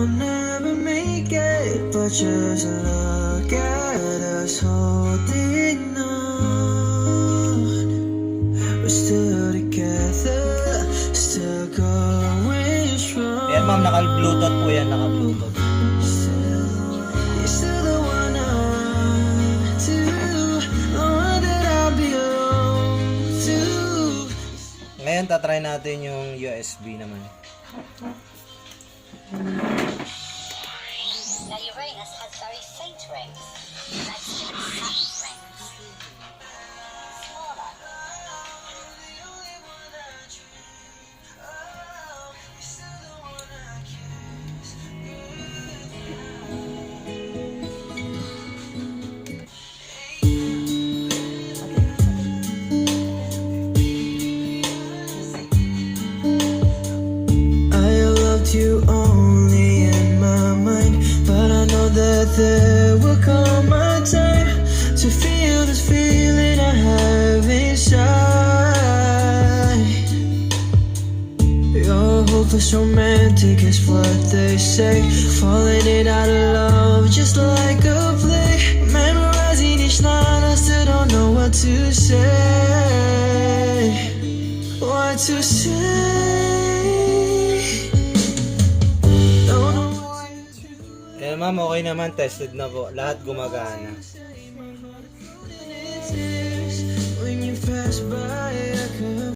I'll never make it, but just look at us holding on. We're still together, still going strong. Yan ma'am, naka-bluetooth po yan, naka-bluetooth. You're still the one I want to, the one that I belong to. Ngayon, tatry natin yung USB naman. Now Uranus has very faint rings. Let's give it Saturn's rings. Smaller. I loved you only in my mind, but I know that there will come a time to feel this feeling I have inside. You're hopeless romantic is what they say, falling in out of love just like a play, memorizing each line. I still don't know what to say, what to say. Eh ma'am, okay naman, tested na po. Lahat gumagana. When you pass by, I could